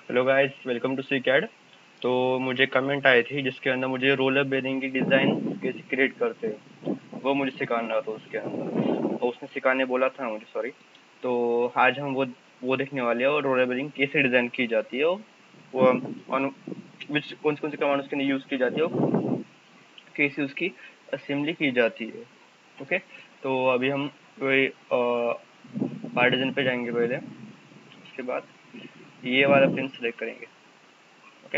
Hello guys, welcome to C CAD. तो मुझे comment आई थी जिसके अंदर मुझे रोलर बेरिंग की डिज़ाइन कैसे क्रिएट करते हैं वो मुझे सिखाना था उसके अंदर। तो उसने सिखाने बोला था मुझे, सॉरी। तो आज हम वो देखने वाले हैं, और रोलर बेरिंग कैसे डिज़ाइन की जाती है, वो ऑन विच कौन से कमांड उसके लिए यूज़ की जाती है, और कैसे उसकी असेंबली की जाती है। ओके, तो अभी हम कोई पार्ट डिज़ाइन पे जाएंगे पहले। उसके बाद ये वाला पिन सेलेक्ट करेंगे। ओके,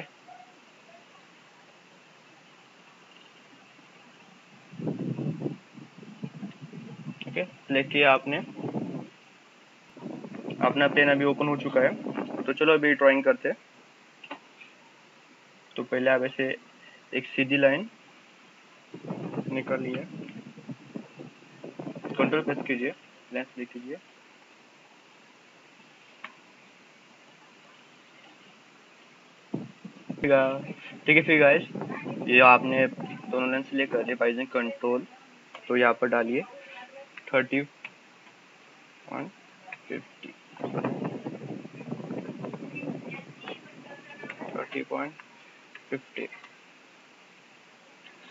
ओके, सेलेक्ट किया आपने। अपना पेन अभी ओपन हो चुका है, तो चलो अभी ड्राइंग करते हैं। तो पहले आप ऐसे एक सीधी लाइन निकाल लिया, कंट्रोल प्रेस कीजिए, लेंस लिख कीजिए। ठीक है, फिर गाइस ये आपने दोनों लेंस सिलेक्ट कर लिए बाई कंट्रोल। तो यहाँ पर डालिए 30.50, 30.50।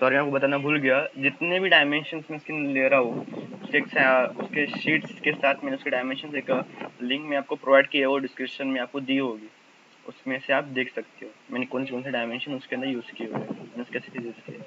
सॉरी, आपको बताना भूल गया, जितने भी डायमेंशंस में इसकी ले रहा हूँ उसके शीट्स के साथ मैंने उसके डायमेंशन एक लिंक में आपको प्रोवाइड किया है, वो डिस्क्रिप्शन में आपको दी होगी। उसमें से आप देख सकते हो मैंने कौन से डायमेंशन उसके अंदर यूज़ किए हुए हैं, मैंने कैसे यूज़ किए।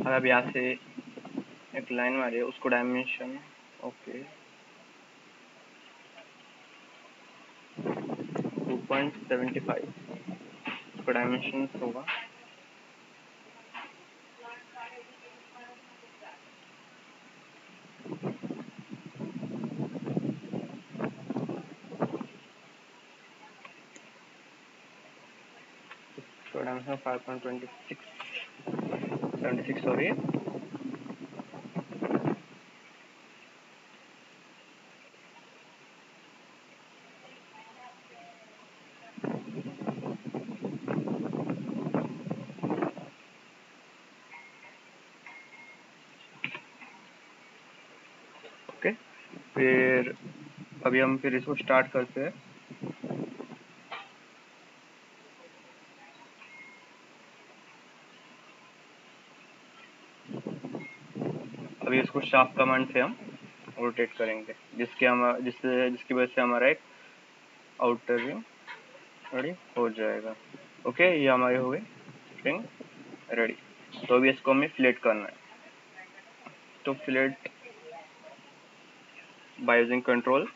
अब यहाँ से एक लाइन मारिए, उसको डायमेंशन, ओके, 2.75 उसका डायमेंशन होगा। उसका डायमेंशन 5.26, 76, सॉरी। ओके, फिर अभी हम फिर इसको स्टार्ट करते हैं। अभी इसको शार्प कमांड से हम रोटेट करेंगे, जिसकी वजह से हमारा एक आउटर रिंग रेडी हो जाएगा। ओके, ये हमारे हो गए रिंग रेडी। तो अभी इसको हमें फ्लेट करना है। तो फ्लेट बाय यूजिंग कंट्रोल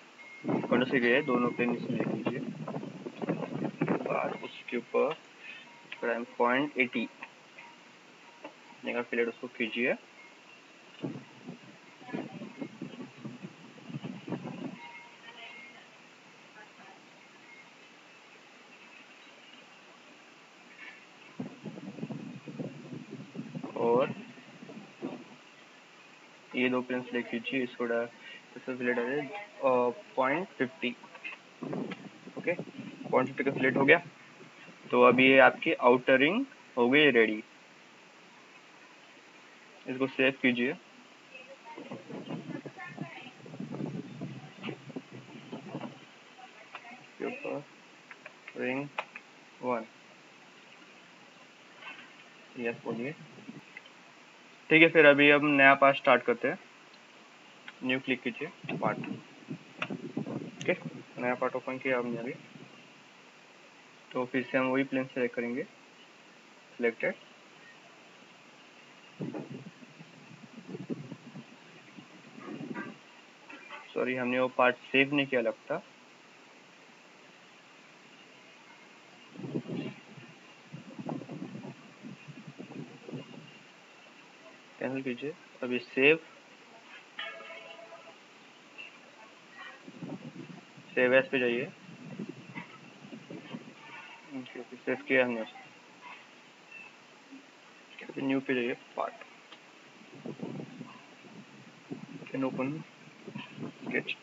से गए दोनों प्लेन इसमें ले लीजिए। बाद उसके ऊपर प्राइम पॉइंट 80 फ्लेट उसको कीजिए। और ये दो प्लेन सेलेक्ट कीजिए, इसको फ्लेट है 0.50। ओके, 0.50 का फ्लेट हो गया। तो अभी ये आपकी आउटर रिंग हो गई रेडी। इसको सेव कीजिए। रिंग 1, यस बोलिए। ठीक है, फिर अभी हम नया पार्ट स्टार्ट करते हैं। न्यू क्लिक कीजिए, पार्ट। ओके, नया पार्ट ओपन किया हमने अभी। तो फिर से हम वही प्लेन सेलेक्ट करेंगे, सिलेक्टेड। सॉरी, हमने वो पार्ट सेव नहीं किया लगता। कैंसिल कीजिए, अभी सेव एस पे जाइए। सेव किया हमने उसको, न्यू पे जाइए, पार्ट। Can open sketch.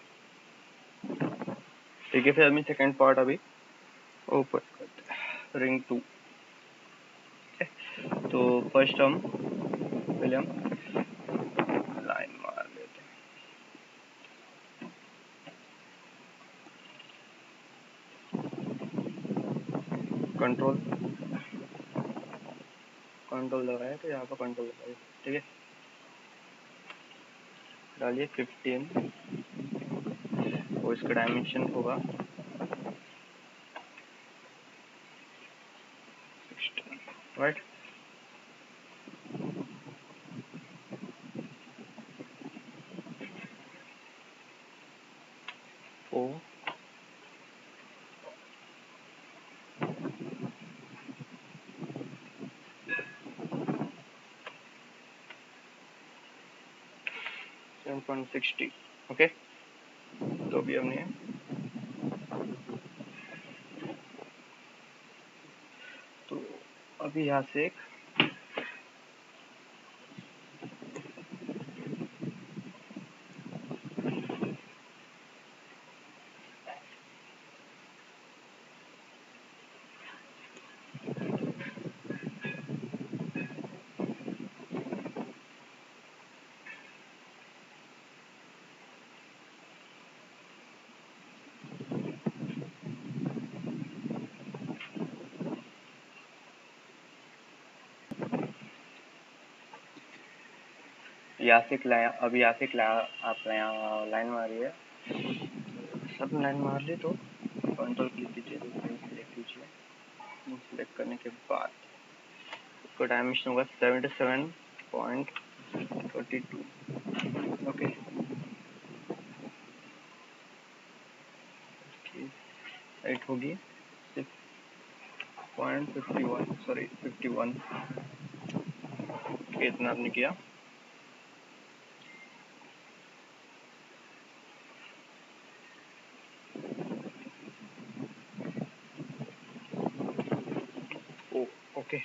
ठीक है, फिर अभी सेकंड पार्ट अभी ओपन करते हैं, रिंग 2। तो फर्स्ट हम पहले हम लाइन मार लेते हैं। कंट्रोल दबाए तो यहाँ पर कंट्रोल दबाइए। ठीक है, डालिए 15 और इसका डायमेंशन होगा 16, राइट। ओ 7.60। ओके, तो अभी हमने तो अभी यहाँ से एक यहाँ से अभी यहाँ से आप लाइन मारिए, सब लाइन मार ली तो कंट्रोल क्लिक कीजिए, तो सिलेक्ट कीजिए। सिलेक्ट करने के बाद उसका डायमेंशन होगा 77.32। ओके, हाइट होगी 6.51, सॉरी 51। इतना आपने किया। Okay,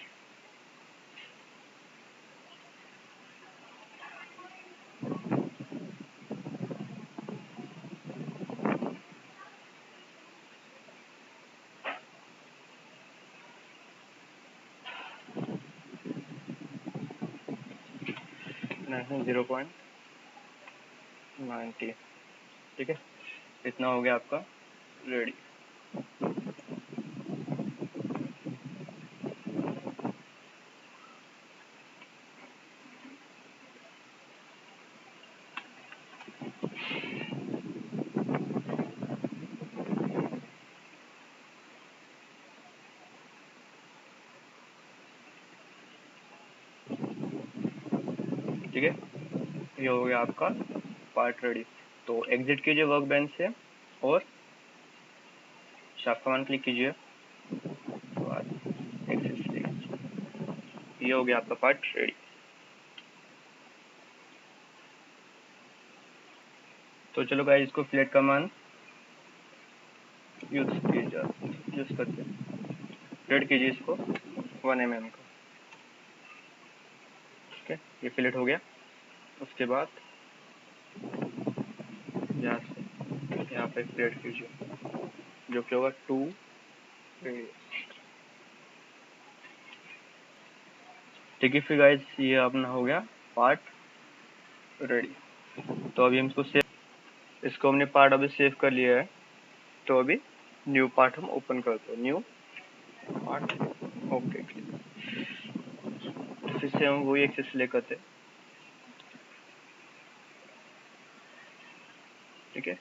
dimension 0.90। ठीक है, इतना हो गया आपका रेडी। ठीक है, ये हो गया आपका पार्ट रेडी। तो एग्जिट कीजिए वर्क बेंच से और शार्प कमांड क्लिक कीजिए, ये हो गया आपका पार्ट रेडी। तो चलो गाइस, इसको फ्लैट कमांड यूज करके फ्लैट कीजिए इसको 1 mm का। ठीक है, ये फ्लैट हो गया। उसके बाद यहाँ पे फ्लैट कीजिए, जो कि होगा 2। ठीक है, फिर गाइस ये अपना हो गया पार्ट रेडी। तो अभी हम इसको हमने पार्ट अभी सेव कर लिया है। तो अभी न्यू पार्ट हम ओपन करते हैं, न्यू पार्ट। ओके, फिर से हम वही एक्सेस सिलेक्ट करते हैं। ठीक है,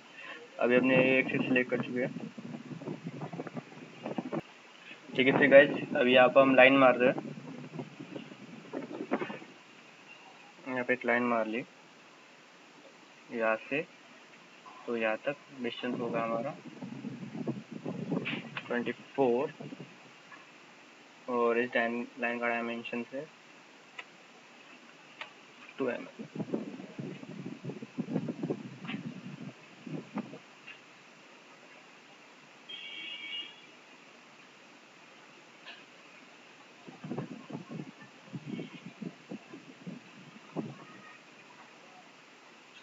अभी हमने ये एक्सेस सिलेक्ट कर चुके हैं। ठीक है, फिर गाइस अभी यहाँ पर हम लाइन मार रहे हैं। यहाँ पे एक लाइन मार ली यहाँ से, तो यहाँ तक डिस्टेंस होगा हमारा 24 और इस लाइन का डायमेंशन है 2 mm।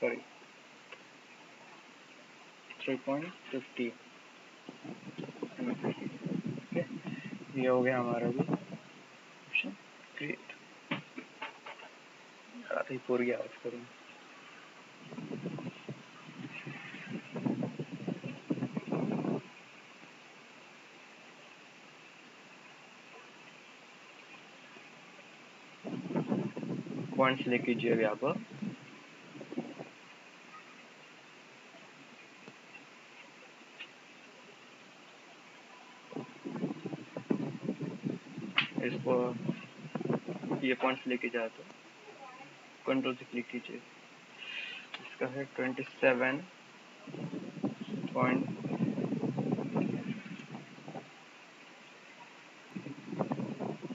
सॉरी 3.50। ये हो गया हमारा भी ऑप्शन क्रिएट। पूरी आवाज करूँ। पॉइंट्स ले कीजिए यहाँ पर। इसको ये पॉइंट्स लेके जाए तो कंट्रोल से क्लिक कीजिए। इसका है 27 पॉइंट।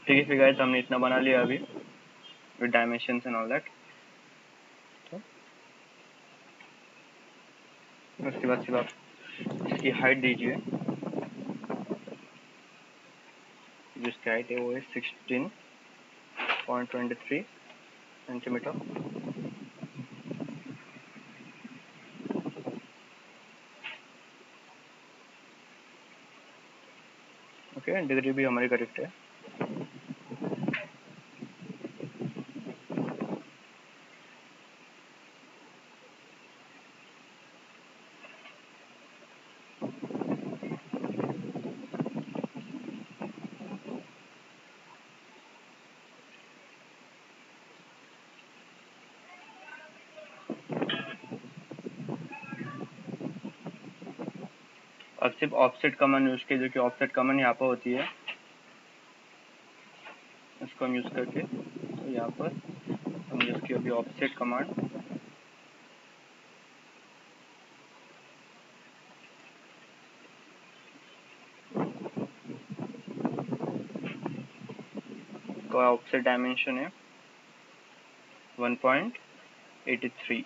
ठीक है फिर गाइस, हमने इतना बना लिया अभी with dimensions and all that. उसके बाद सिर्फ आप इसकी हाइट दीजिए। जिसकी हाइट है वो है 16.23 सेंटीमीटर। ओके, डिग्री भी हमारी करेक्ट है। अब सिर्फ ऑफसेट कमांड यूज कीजिए, जो कि ऑफसेट कमांड यहाँ पर होती है। इसको हम यूज करके तो यहाँ पर हम यूज किया अभी ऑफसेट कमांड। तो ऑफसेट डायमेंशन है 1.83।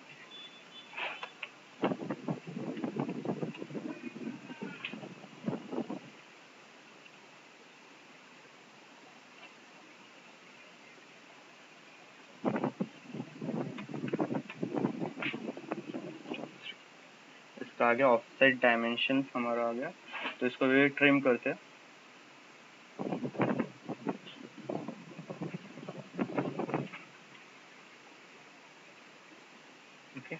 इसका आ गया ऑफसेट डायमेंशन हमारा आ गया। तो इसको भी ट्रिम करते हैं। ओके,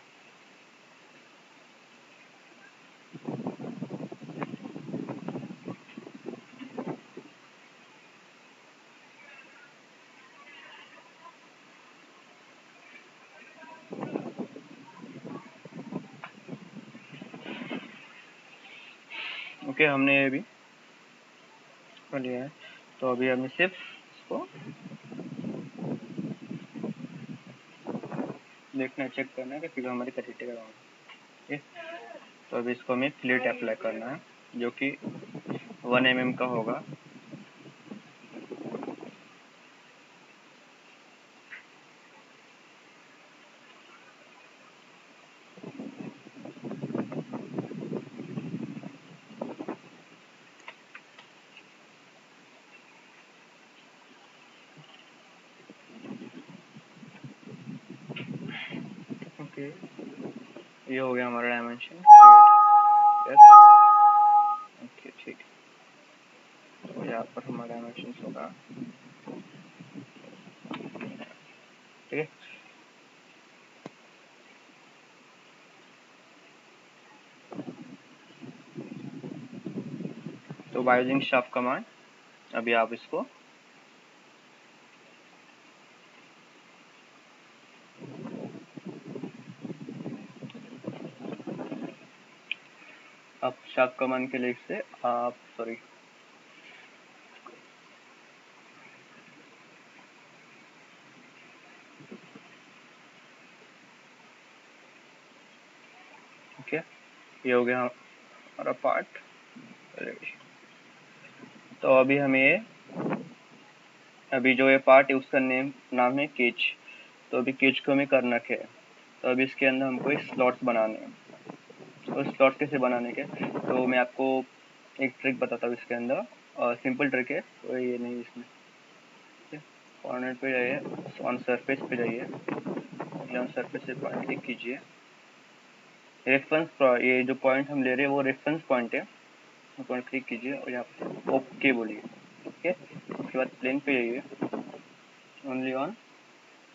ओके हमने ये भी कर लिया है। तो अभी हमें सिर्फ इसको देखना चेक करना है कि फिगर हमारी करेक्ट है। ठीक है, तो अभी इसको हमें फ्लेट अप्लाई करना है जो कि 1 mm का होगा। ओके, ये हो गया हमारा डायमेंशन। यस, ओके ठीक है। तो यहाँ पर हमारा डायमेंशन होगा। ठीक है, तो बाय यूजिंग शार्प कमांड अभी आप इसको आप शार्प कमांड के लिए से आप सॉरी ओके, ये हो गया हमारा पार्ट रेडी। तो अभी हमें अभी जो ये पार्ट है उसका नाम है केज। तो अभी केज को हमें करना क्या है, तो अभी इसके अंदर हमको स्लॉट्स बनाने हैं। तो स्लॉट कैसे बनाने के, तो मैं आपको एक ट्रिक बताता हूँ इसके अंदर। सिंपल ट्रिक है, तो ये नहीं इसमें। कॉर्नर पे जाइए, ऑन सरफेस पे जाइए, ऑन सरफेस से पॉइंट क्लिक कीजिए। रेफरेंस, ये जो पॉइंट हम ले रहे हैं वो रेफरेंस पॉइंट है, ऊपर क्लिक कीजिए और यहाँ पर ओके बोलिए। ओके, उसके बाद प्लेन पे जाइए, only on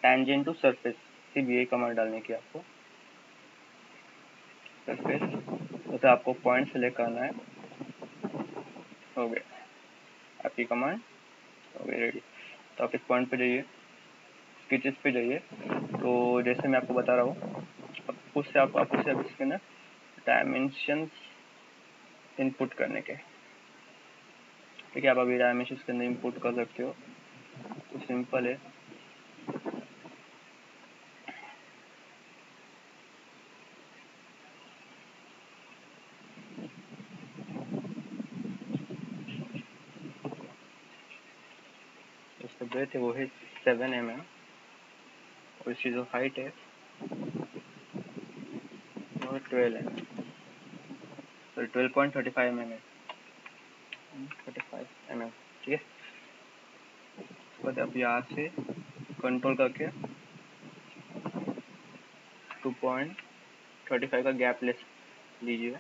tangent to surface, सिर्फ ये कमांड डालने की आपको, सरफेस, तो आपको पॉइंट सेलेक्ट करना है। हो गया आपकी कमांड, हो गई रेडी। तो आप इस पॉइंट पे जाइए, स्केचेस पे जाइए। तो जैसे मैं आपको बता रहा हूँ, उससे आप उसे इसके ना डायमेंशंस इनपुट करने के, ठीक है। आप अभी डायमेंशंस के अंदर इनपुट कर सकते हो, तो सिंपल है। इसका ब्रेथ है वो है 7 mm और इसकी जो हाइट है वो 12 mm, सॉरी 12.35 mm, 35 mm, ठीक है। उसके बाद आप यहाँ से कंट्रोल करके 2.35 का गैप ले लीजिए।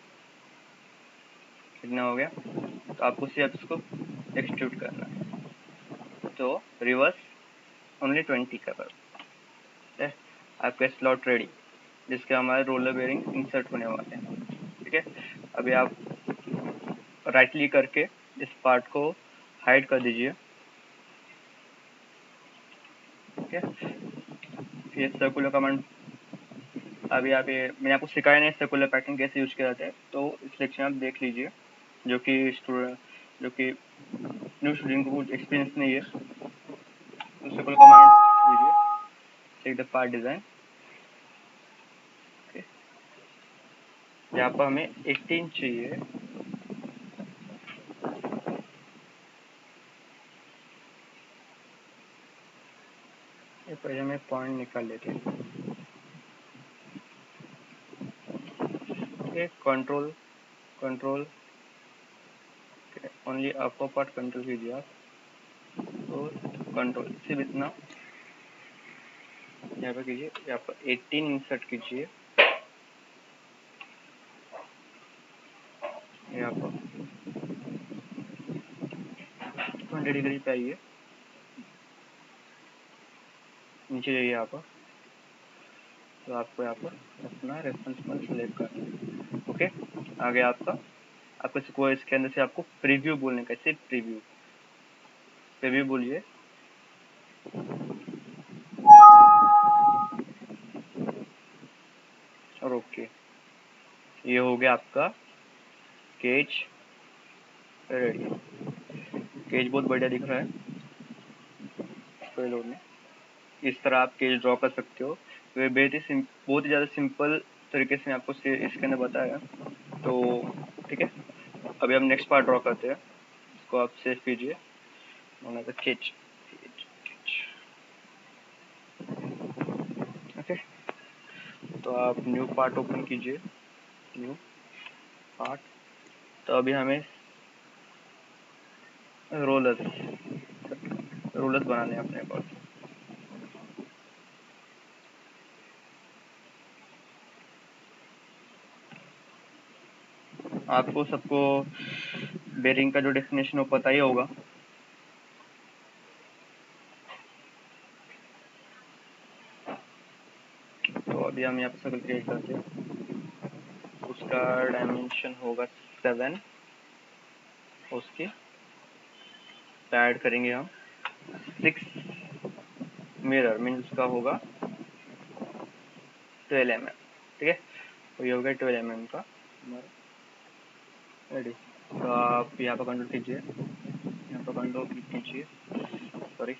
कितना हो गया? तो आपको सिर्फ इसको एक्सट्रूड करना है, तो रिवर्स ओनली 20 कर है। आपका स्लॉट रेडी, जिसके हमारे रोलर बेरिंग इंसर्ट होने वाले हैं, ठीक है। अभी आप राइट क्लिक करके इस पार्ट को हाइड कर दीजिए, ठीक है। ये सर्कुलर कमांड, अभी आप ये मैंने आपको सिखाया नहीं सर्कुलर पैटर्न कैसे यूज किया जाता है, तो इस लेक्चर में आप देख लीजिए, जो कि न्यू स्टूडेंट को कुछ एक्सपीरियंस नहीं है, तो सर्कुलर कमांड दीजिए, टेक द पार्ट डिजाइन, यहाँ पर हमें 18 चाहिए, ये पहले हमें पॉइंट निकाल लेते हैं, control control only upper part control कीजिए आप, तो कंट्रोल सिर्फ इतना यहाँ पर कीजिए, यहाँ पर 18 इंसर्ट कीजिए, यहाँ पर 20 डिग्री पे आइए, नीचे जाइए यहाँ पर, तो आपको यहाँ पर अपना रेफरेंस पॉइंट सेलेक्ट करना है। ओके, आगे आपको इसके अंदर से आपको प्रीव्यू बोलने का, सिर्फ प्रीव्यू प्रीव्यू बोलिए, और ओके। ये हो गया आपका केज रेडी। केज बहुत बढ़िया दिख रहा है, में इस तरह आप केज ड्रॉ कर सकते हो। वे बहुत ही ज़्यादा सिंपल तरीके से आपको इसके अंदर बताया, तो ठीक है। अभी हम नेक्स्ट पार्ट ड्रॉ करते हैं, इसको आप सेव कीजिए, केज, ओके। तो आप न्यू पार्ट ओपन कीजिए, न्यू पार्ट। तो अभी हमें रोलर्स बनाने हैं अपने पास। आपको सबको बेरिंग का जो डेफिनेशन हो पता ही होगा, तो अभी हम यहाँ पे सर्कल क्रिएट करते हैं, उसका डायमेंशन होगा 7, उसकी ऐड करेंगे हम 6 मिरर, मीन उसका होगा 12 mm, ठीक है। तो ये हो गया 12 mm का रेडी। तो आप यहाँ पर कंट्रोल कीजिए, यहाँ पर कंट्रोल क्लिक कीजिए, सॉरी,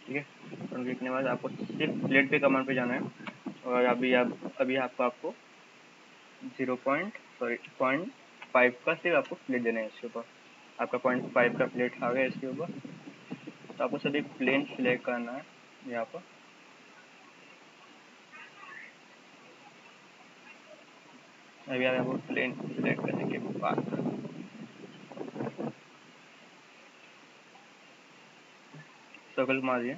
ठीक है। कंट्रोल क्लिक करने के बाद आपको सिर्फ प्लेट पे कमांड पे जाना है, और अभी आपको 0.5 का सिर्फ आपको प्लेट देना है इसके ऊपर। आपका 0.5 का प्लेट आ गया इसके ऊपर, तो आपको सभी प्लेन सिलेक्ट करना है यहाँ पर। अभी आप आपको प्लेन सिलेक्ट करने के बाद सर्कल मारिए,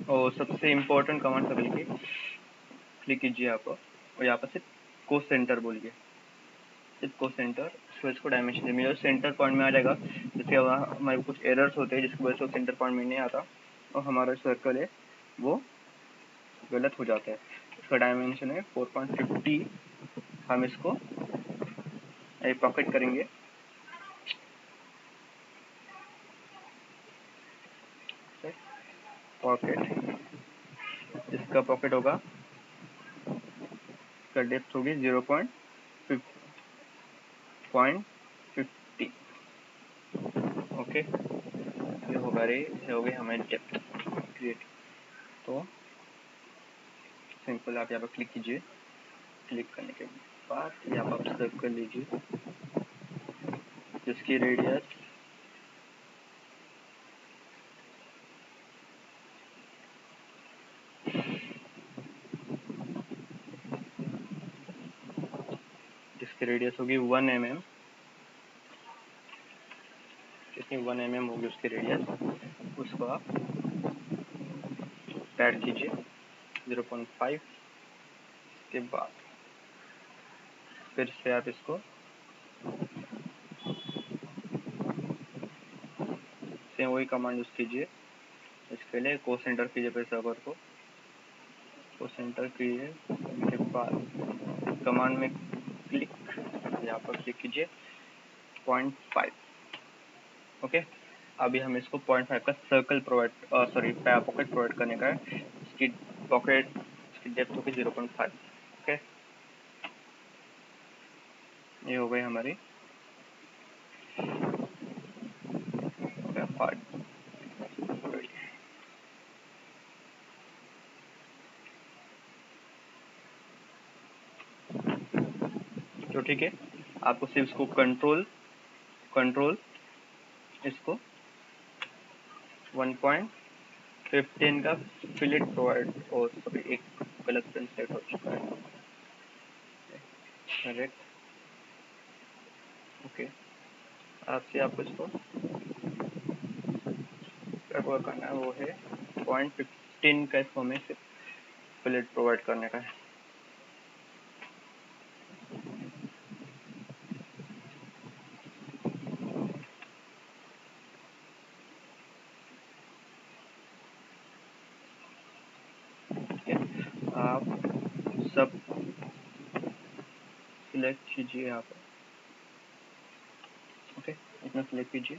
और सबसे इम्पोर्टेंट कमांड सर्कल की क्लिक कीजिए आप, और यहाँ पर सिर्फ को सेंटर बोलिए, सिर्फ को सेंटर। इसको डायमेंशन मेरा सेंटर पॉइंट में आ जाएगा। जैसे हमारे कुछ एरर्स होते हैं जिसकी वजह से सेंटर पॉइंट में नहीं आता और हमारा सर्कल है वो गलत हो जाता है। इसका डायमेंशन है 4.50। हम इसको पॉकेट करेंगे, पॉकेट, इसका पॉकेट होगा, इसका डेप्थ होगी 0.50। ओके, ये होगा रे, ये हो गई हमारी डेप्थ क्रिएट। तो सिंपल आप यहाँ पर क्लिक कीजिए, क्लिक करने के बाद यहाँ पर सर्कल लीजिए जिसकी रेडियस होगी 1 mm। कितनी 1 mm होगी उसकी रेडियस, उसको आप ऐड कीजिए 0.5 के बाद फिर से आप इसको सेम वही कमांड यूज कीजिए। इसके लिए को सेंटर कीजिए फिर सर्वर को सेंटर कीजिए के बाद कमांड में क्लिक, यहाँ पर क्लिक कीजिए 0.5। ओके, अभी हम इसको 0.5 का सर्कल प्रोवाइड पॉकेट प्रोवाइड करने का है। इसकी पॉकेट, इसकी डेप्थ होगी 0.5। ओके, ये हो गई हमारी पार्ट। तो ठीक है, आपको सिर्फ इसको कंट्रोल इसको 1.15 का फिलेट प्रोवाइड, और सभी एक गलत पेन सेट हो चुका है, करेक्ट। ओके, आपको इसको क्या करना है, वो है 0.15 का इसको हमें सिर्फ फिलेट प्रोवाइड करने का है। आप सब सिलेक्ट कीजिए यहाँ पर। ओके, इतना सिलेक्ट कीजिए,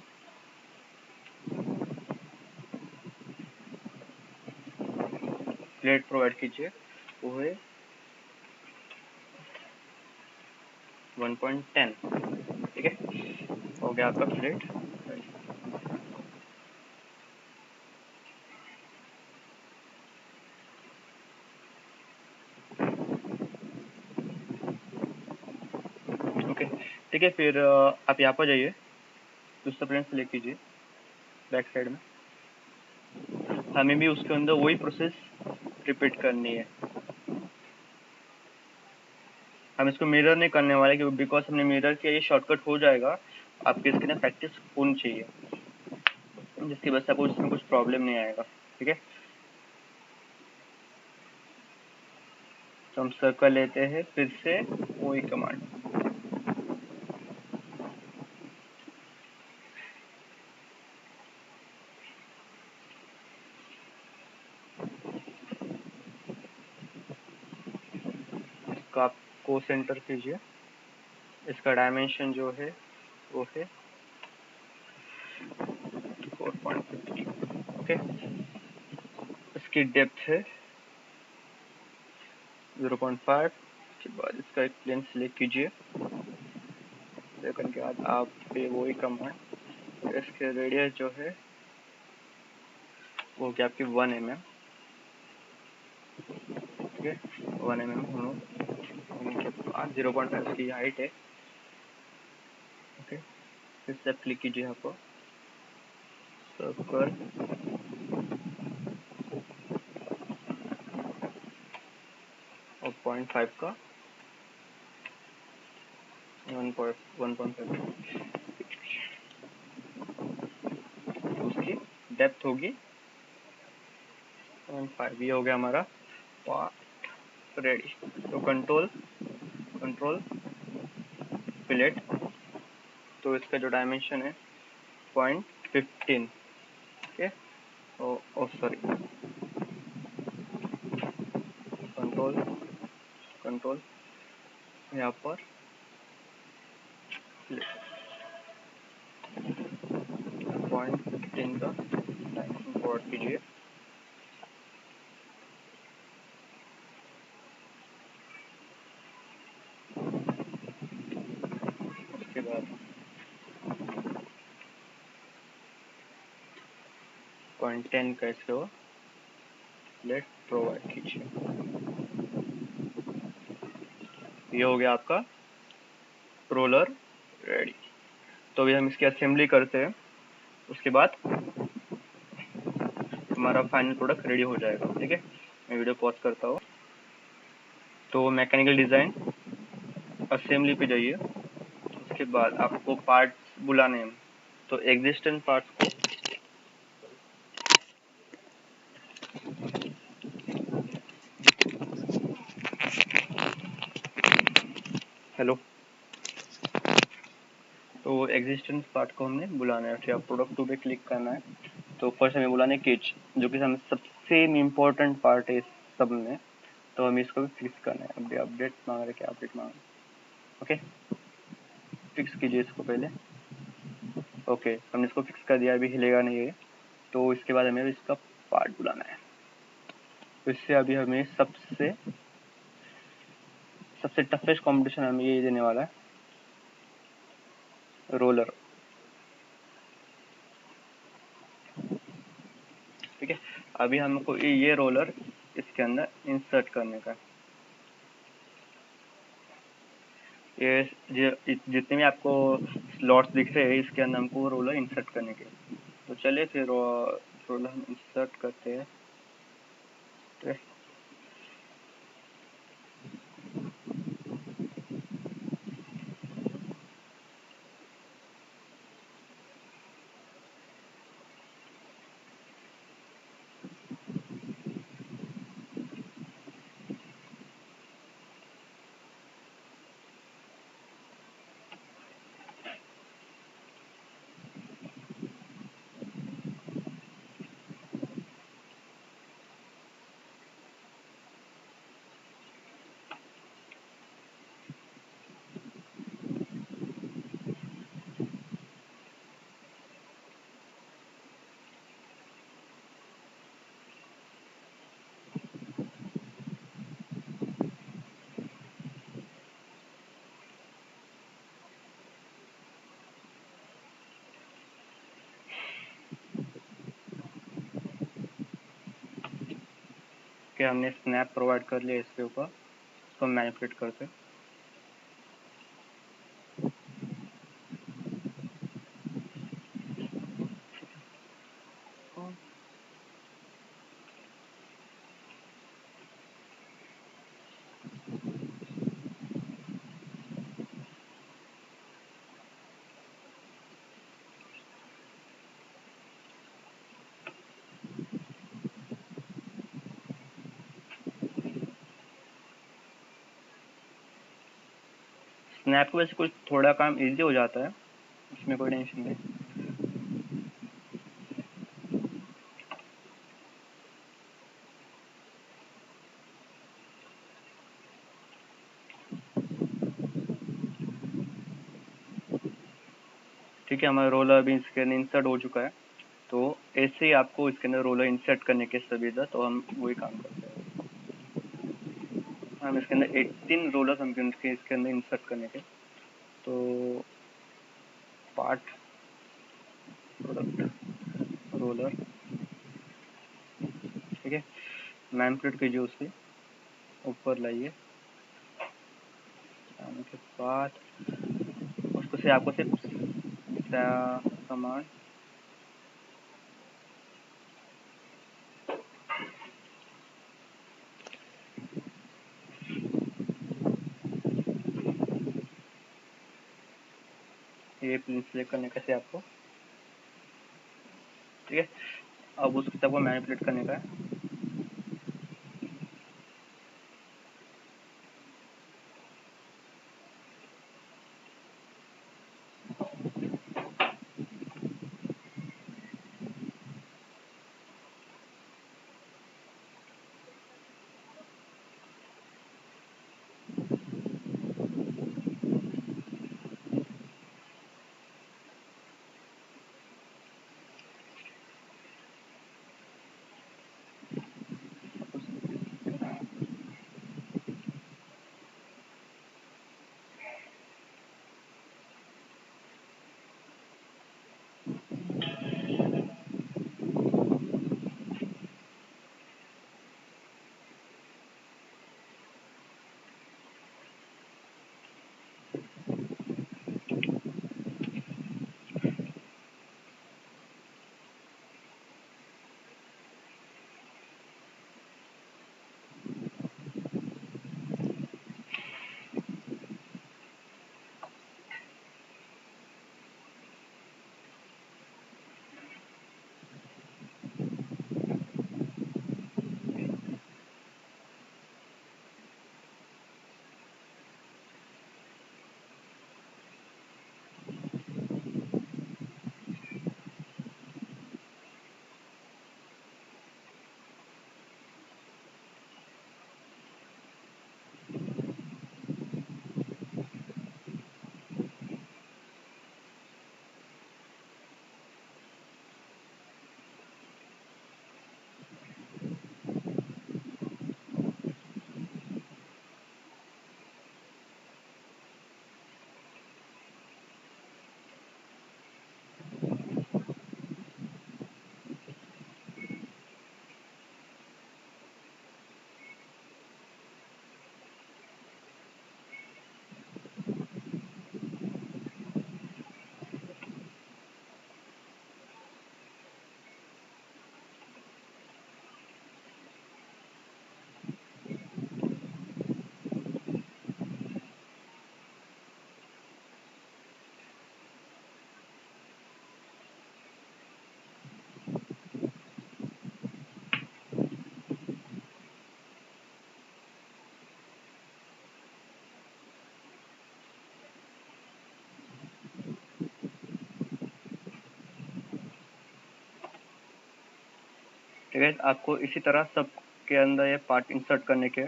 प्लेट प्रोवाइड कीजिए, वो है 1.10। ठीक है, हो गया आपका प्लेट। ओके, ठीक है, फिर आप यहाँ पर जाइए, दूसरा प्लेन सेलेक्ट कीजिए बैक साइड में। हमें भी उसके अंदर वही प्रोसेस रिपीट करनी है। हम इसको मिरर नहीं करने वाले क्योंकि बिकॉज हमने मिरर किया, ये शॉर्टकट हो जाएगा। आपके इसके ना प्रैक्टिस होनी चाहिए, जिसकी वजह से आपको इसमें कुछ प्रॉब्लम नहीं आएगा। ठीक है, तो हम सर्कल लेते हैं, फिर से वही कमांड, इसको आप को सेंटर कीजिए। इसका डायमेंशन जो है वो है 4.50। ओके, इसकी डेप्थ है 0.5 के बाद इसका एक प्लेन सिलेक्ट कीजिए। सेकंड के बाद आप पे वही कमांड, इसके रेडियस जो है वो क्या आपकी 1 mm। ठीक है, 1 mm होने के बाद 0.5 की हाइट है। ओके, फिर से क्लिक कीजिए यहाँ पर सर्कल, और 0.5 का 1.5 उसकी डेप्थ होगी 5 ये हो गया हमारा पार्ट रेडी। तो कंट्रोल कंट्रोल फिलेट, तो इसका जो डायमेंशन है 0.15, ओके। ओ सॉरी, कंट्रोल कंट्रोल यहाँ पर 0.15 का डायमेंशन प्रोवाइड कीजिए। उसके बाद 0.10 का इसको लेट प्रोवाइड कीजिए। ये हो गया आपका रोलर रेडी। तो अभी हम इसकी असेंबली करते हैं, उसके बाद हमारा फाइनल प्रोडक्ट रेडी हो जाएगा, ठीक है। मैं वीडियो पॉज करता हूँ। तो मैकेनिकल डिज़ाइन असेंबली पे जाइए, उसके बाद आपको पार्ट्स बुलाने हैं। तो एग्जिस्टेंट पार्ट्स को हेलो, तो एग्जिस्टेंट पार्ट को हमने बुलाना है, फिर आप प्रोडक्ट टू पे क्लिक करना है। तो फर्स्ट हमें बुलाना है केज, जो कि हमें सबसे इम्पोर्टेंट पार्ट है इस सब में। तो हमें इसको भी फिक्स करना है। अभी अपडेट मांग रहे, क्या अपडेट मांग रहे, ओके। फिक्स कीजिए इसको पहले, ओके। हमने इसको फिक्स कर दिया, अभी हिलेगा नहीं है। तो इसके बाद हमें इसका पार्ट बुलाना है। तो इससे अभी हमें सबसे टफेस्ट कंपटीशन हमें ये देने वाला है, रोलर, ठीक है। अभी हमको ये रोलर इसके अंदर इंसर्ट करने का है। ये जितने भी आपको स्लॉट्स दिख रहे हैं, इसके अंदर हमको रोलर इंसर्ट करने के। तो चलिए फिर रोलर हम इंसर्ट करते हैं, ठीक है। कि हमने स्नैप प्रोवाइड कर लिया इसके ऊपर, इसको मैनिपुलेट करते। स्नैप की वजह से कुछ थोड़ा काम इजी हो जाता है, इसमें कोई टेंशन नहीं। ठीक है, हमारा रोलर अभी इसके अंदर इंसर्ट हो चुका है। तो ऐसे ही आपको इसके अंदर रोलर इंसर्ट करने के सुविधा, तो हम वही काम करते हैं। हम इसके अंदर 18 रोलर हम इसके अंदर इंसर्ट करने के। तो पार्ट प्रोडक्ट रोलर, ठीक है। मैनिपुलेट कीजिए, उसके ऊपर लाइए, आने के बाद उसको से आपको सिर्फ कमांड ये प्लीज सिलेक्ट करने का से आपको, ठीक है। अब उसके सबको मैनिपुलेट करने का है। ठीक है, आपको इसी तरह सब के अंदर ये पार्ट इंसर्ट करने के।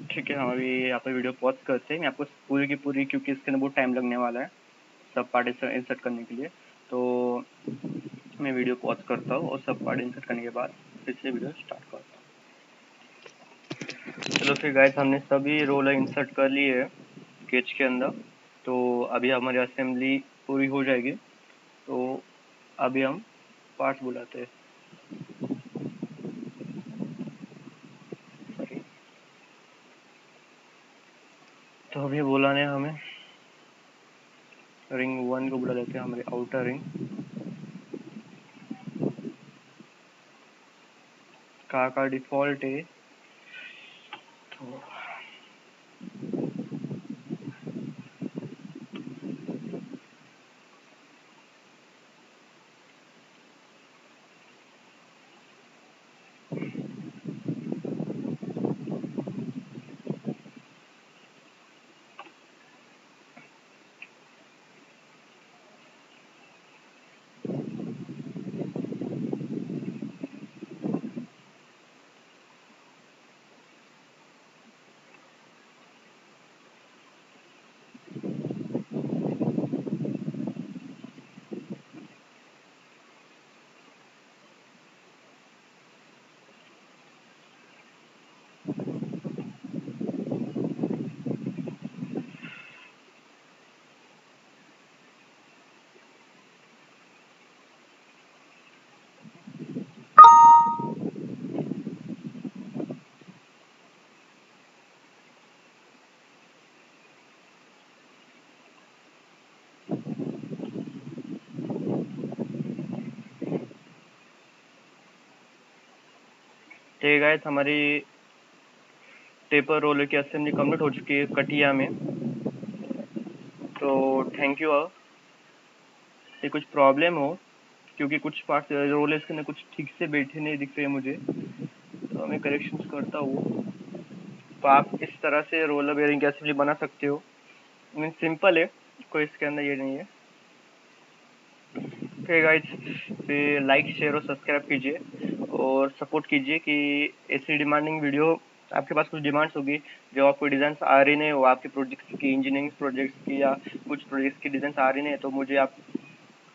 ठीक है, हम अभी यहाँ पर वीडियो पॉज करते हैं। मैं आपको पूरी की पूरी, क्योंकि इसके अंदर बहुत टाइम लगने वाला है सब पार्ट इंसर्ट करने के लिए, तो मैं वीडियो पॉज करता हूँ और सब पार्ट इंसर्ट करने के बाद फिर से वीडियो स्टार्ट करता हूँ। चलो फिर गाइस, हमने सभी रोलर इंसर्ट कर लिए है स्केच के अंदर, तो अभी हमारी असेंबली पूरी हो जाएगी। तो अभी हम पार्ट्स बुलाते हैं। सॉरी, तो अभी बुलाने हमें रिंग 1 को बुला लेते हैं, हमारी आउटर रिंग का डिफॉल्ट है। तो गाइस, हमारी टेपर रोलर की असेंबली कंप्लीट हो चुकी है कटिया में। तो थैंक यू। ये कुछ प्रॉब्लम हो, क्योंकि कुछ पार्ट्स रोलर्स के अंदर कुछ ठीक से बैठे नहीं दिख रहे मुझे, तो मैं करेक्शंस करता हूँ। तो आप इस तरह से रोलर बेयरिंग की असेंबली बना सकते हो। मीन सिंपल है, कोई इसके अंदर ये नहीं है। ठीक गाइस, फिर लाइक शेयर और सब्सक्राइब कीजिए और सपोर्ट कीजिए कि ऐसी डिमांडिंग वीडियो, आपके पास कुछ डिमांड्स होगी जो आपको डिज़ाइन आ रही नहीं हो, आपके प्रोजेक्ट्स की, इंजीनियरिंग प्रोजेक्ट्स की या कुछ प्रोजेक्ट्स की डिज़ाइन आ रही नहीं है, तो मुझे आप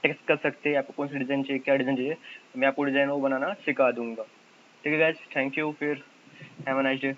टेक्स्ट कर सकते हैं आपको कौन सी डिज़ाइन चाहिए, क्या डिज़ाइन चाहिए, मैं आपको डिज़ाइन वो बनाना सिखा दूंगा। ठीक है गाइस, थैंक यू, फिर हैव अ नाइस डे।